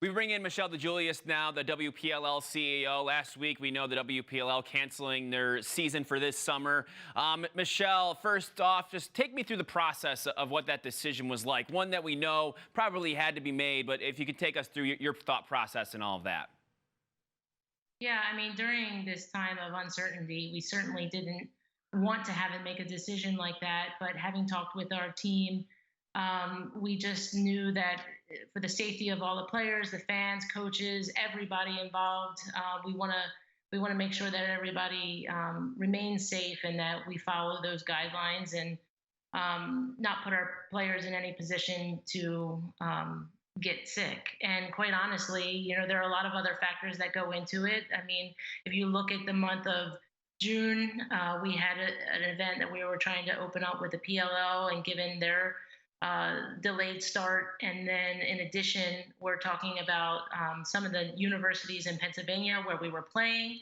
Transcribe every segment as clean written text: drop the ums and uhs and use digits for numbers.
We bring in Michelle Dejulius now, the WPLL CEO. Last week, we know the WPLL canceling their season for this summer. Michelle, first off, just take me through the process of what that decision was like. One that we know probably had to be made, but if you could take us through your thought process and all of that. Yeah, I mean, during this time of uncertainty, we certainly didn't want to have it make a decision like that. But having talked with our team, we just knew that for the safety of all the players, the fans, coaches, everybody involved, we want to make sure that everybody remains safe and that we follow those guidelines and not put our players in any position to get sick. And quite honestly, there are a lot of other factors that go into it. I mean, if you look at the month of June, we had an event that we were trying to open up with the PLL, and given their delayed start. And then in addition, we're talking about some of the universities in Pennsylvania where we were playing.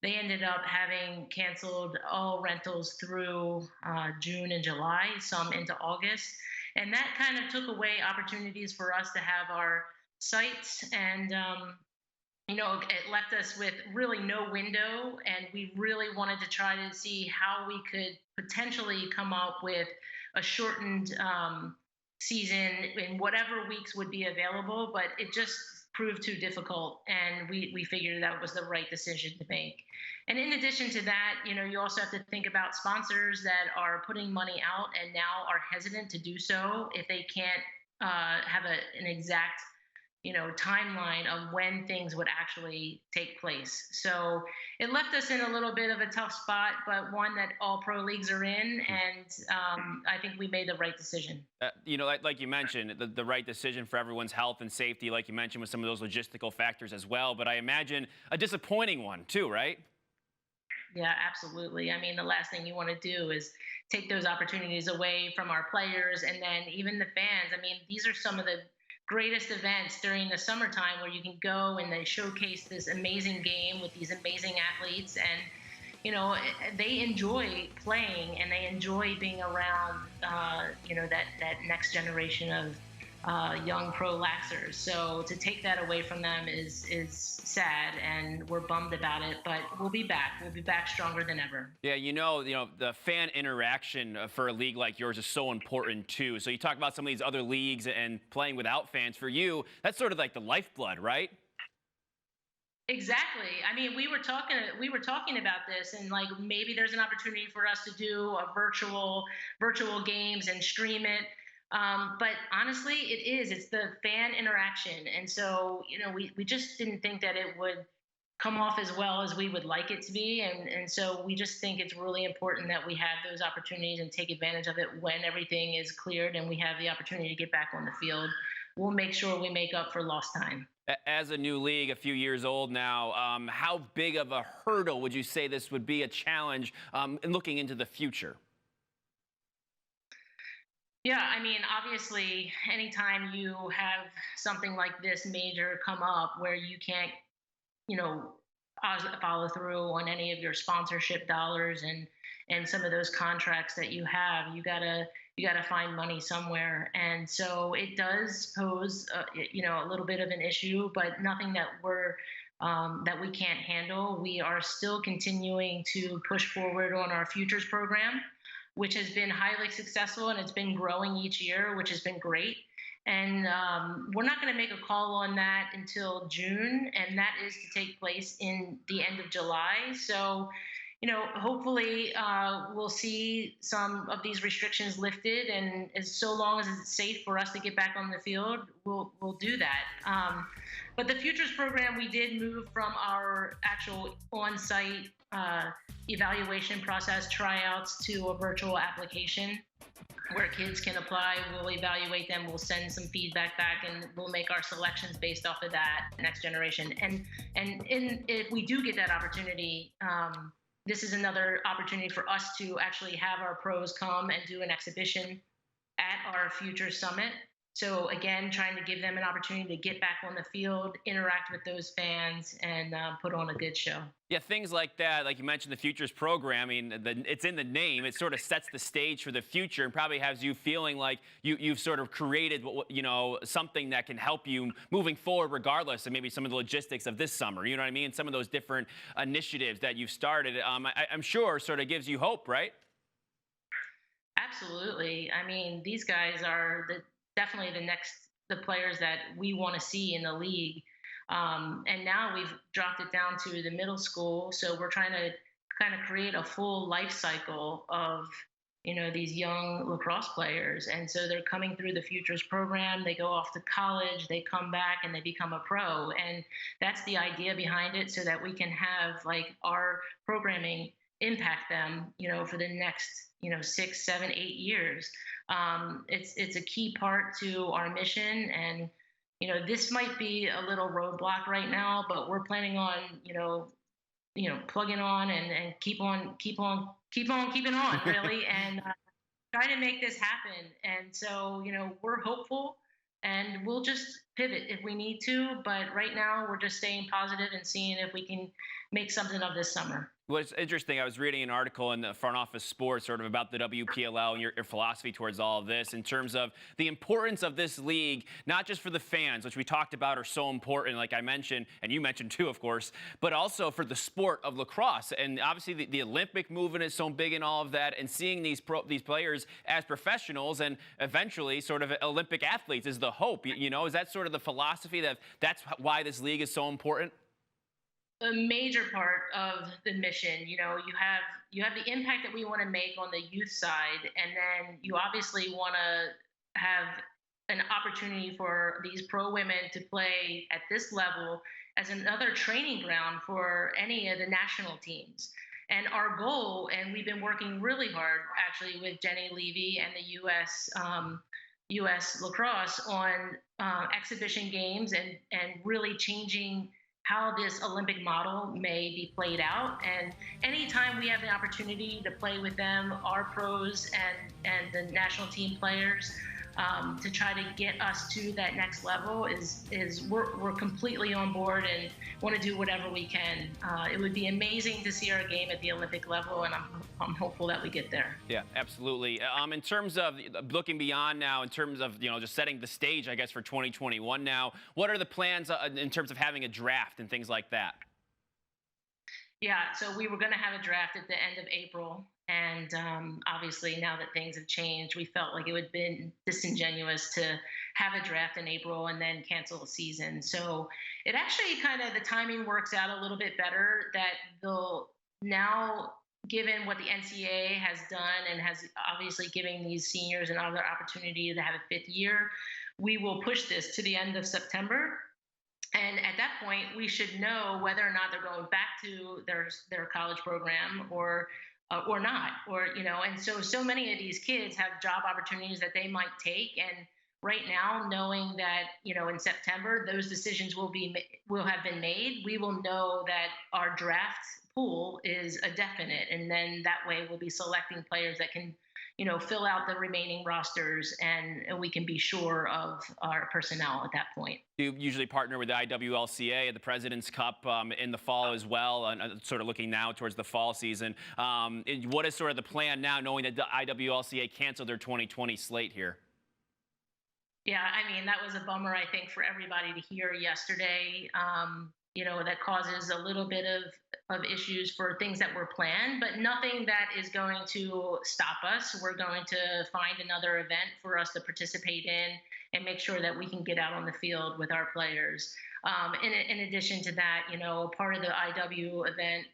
They ended up having canceled all rentals through June and July, some into August. And that kind of took away opportunities for us to have our sites. And it left us with really no window, and we really wanted to try to see how we could potentially come up with a shortened season in whatever weeks would be available, but it just proved too difficult, and we figured that was the right decision to make. And in addition to that, you also have to think about sponsors that are putting money out and now are hesitant to do so if they can't have an exact timeline of when things would actually take place. So it left us in a little bit of a tough spot, but one that all pro leagues are in, and I think we made the right decision. Like you mentioned, the right decision for everyone's health and safety, like you mentioned, with some of those logistical factors as well. But I imagine a disappointing one too, right? Yeah, absolutely. I mean, the last thing you want to do is take those opportunities away from our players and then even the fans. I mean, these are some of the greatest events during the summertime where you can go and they showcase this amazing game with these amazing athletes, and they enjoy playing and they enjoy being around that next generation of young pro laxers. So to take that away from them is sad, and we're bummed about it, but we'll be back. We'll be back stronger than ever. Yeah, the fan interaction for a league like yours is so important too. So you talk about some of these other leagues and playing without fans. For you, that's sort of like the lifeblood, right? Exactly. I mean, we were talking about this, and like maybe there's an opportunity for us to do a virtual games and stream it. But honestly, it's the fan interaction. And so, we just didn't think that it would come off as well as we would like it to be. And so we just think it's really important that we have those opportunities and take advantage of it when everything is cleared and we have the opportunity to get back on the field. We'll make sure we make up for lost time. As a new league, a few years old now, how big of a hurdle would you say this would be, a challenge in looking into the future? Yeah, I mean, obviously, anytime you have something like this major come up where you can't, you know, follow through on any of your sponsorship dollars and some of those contracts that you have, you gotta find money somewhere, and so it does pose, a little bit of an issue, but nothing that we can't handle. We are still continuing to push forward on our futures program, which has been highly successful, and it's been growing each year, which has been great. And we're not going to make a call on that until June, and that is to take place in the end of July. So, hopefully we'll see some of these restrictions lifted, and as so long as it's safe for us to get back on the field, we'll do that. But the futures program, we did move from our actual on-site evaluation process tryouts to a virtual application where kids can apply. We'll evaluate them. We'll send some feedback back, and we'll make our selections based off of that next generation. If we do get that opportunity, this is another opportunity for us to actually have our pros come and do an exhibition at our future summit. So again, trying to give them an opportunity to get back on the field, interact with those fans, and put on a good show. Yeah, things like that, like you mentioned, the futures programming, it's in the name. It sort of sets the stage for the future and probably has you feeling like you've sort of created, something that can help you moving forward, regardless of maybe some of the logistics of this summer. You know what I mean? Some of those different initiatives that you've started, I'm sure sort of gives you hope, right? Absolutely. I mean, these guys are definitely the players that we want to see in the league. And now we've dropped it down to the middle school, so we're trying to kind of create a full life cycle of these young lacrosse players. And so they're coming through the futures program, they go off to college, they come back and they become a pro. And that's the idea behind it, so that we can have like our programming impact them, for the next, 6, 7, 8 years. It's a key part to our mission. And this might be a little roadblock right now, but we're planning on, plugging on and keep on keeping on, really, and try to make this happen. And so, we're hopeful, and we'll just pivot if we need to. But right now, we're just staying positive and seeing if we can make something of this summer. Well, it's interesting. I was reading an article in the Front Office Sports sort of about the WPLL and your philosophy towards all of this in terms of the importance of this league, not just for the fans, which we talked about are so important, like I mentioned, and you mentioned too, of course, but also for the sport of lacrosse. And obviously the Olympic movement is so big in all of that, and seeing these players as professionals and eventually sort of Olympic athletes is the hope. Is that sort of the philosophy that's why this league is so important? A major part of the mission. You have the impact that we want to make on the youth side, and then you obviously want to have an opportunity for these pro women to play at this level as another training ground for any of the national teams. And our goal, and we've been working really hard actually with Jenny Levy and the U.S. Lacrosse on exhibition games, and really changing how this Olympic model may be played out. And anytime we have the opportunity to play with them, our pros and the national team players, to try to get us to that next level, we're completely on board and want to do whatever we can. It would be amazing to see our game at the Olympic level, and I'm hopeful that we get there. Yeah, absolutely. In terms of looking beyond now, in terms of just setting the stage, I guess, for 2021 now, what are the plans in terms of having a draft and things like that? Yeah, so we were going to have a draft at the end of April. And obviously, now that things have changed, we felt like it would have been disingenuous to have a draft in April and then cancel the season. So it actually the timing works out a little bit better, that they'll now, given what the NCAA has done and has obviously giving these seniors another opportunity to have a fifth year, we will push this to the end of September. And at that point, we should know whether or not they're going back to their college program or not, and so many of these kids have job opportunities that they might take. And right now, knowing that in September those decisions will have been made, we will know that our draft pool is a definite, and then that way we'll be selecting players that can fill out the remaining rosters, and we can be sure of our personnel at that point. You usually partner with the IWLCA at the President's Cup in the fall as well, and sort of looking now towards the fall season. What is sort of the plan now, knowing that the IWLCA canceled their 2020 slate here? Yeah, I mean, that was a bummer, I think, for everybody to hear yesterday. That causes a little bit of issues for things that were planned, but nothing that is going to stop us. We're going to find another event for us to participate in and make sure that we can get out on the field with our players. In addition to that, part of the IW event,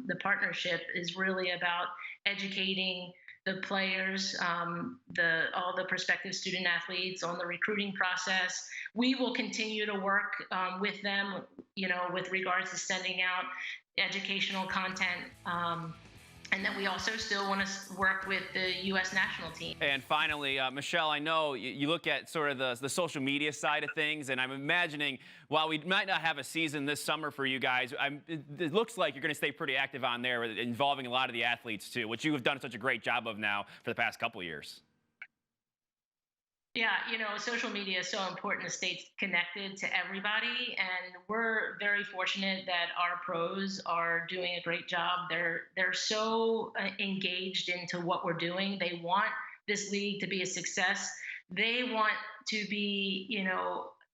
the partnership is really about educating the players, all the prospective student athletes on the recruiting process. We will continue to work with them, with regards to sending out educational content. And then we also still want to work with the U.S. national team. And finally, Michelle, I know you look at sort of the social media side of things, and I'm imagining while we might not have a season this summer for you guys, it looks like you're going to stay pretty active on there, involving a lot of the athletes too, which you have done such a great job of now for the past couple of years. Yeah, social media is so important to stay connected to everybody, and we're very fortunate that our pros are doing a great job. They're so engaged into what we're doing. They want this league to be a success. They want to be,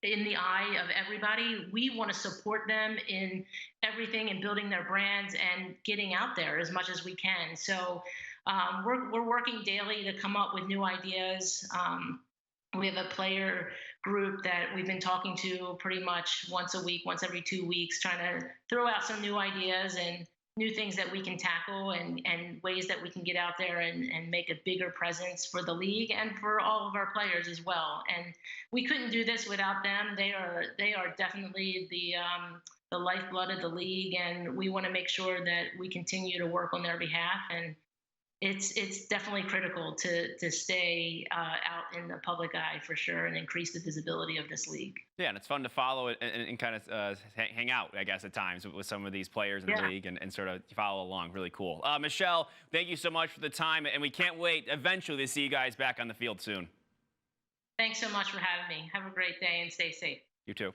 in the eye of everybody. We want to support them in everything and building their brands and getting out there as much as we can. So we're working daily to come up with new ideas. We have a player group that we've been talking to pretty much once a week, once every 2 weeks, trying to throw out some new ideas and new things that we can tackle and ways that we can get out there and make a bigger presence for the league and for all of our players as well. And we couldn't do this without them. They are definitely the lifeblood of the league, and we want to make sure that we continue to work on their behalf. And it's definitely critical to stay out in the public eye for sure and increase the visibility of this league. Yeah, and it's fun to follow it and kind of hang out, I guess, at times with some of these players in the Yeah. league and sort of follow along. Really cool. Michelle, thank you so much for the time, and we can't wait eventually to see you guys back on the field soon. Thanks so much for having me. Have a great day and stay safe. You too.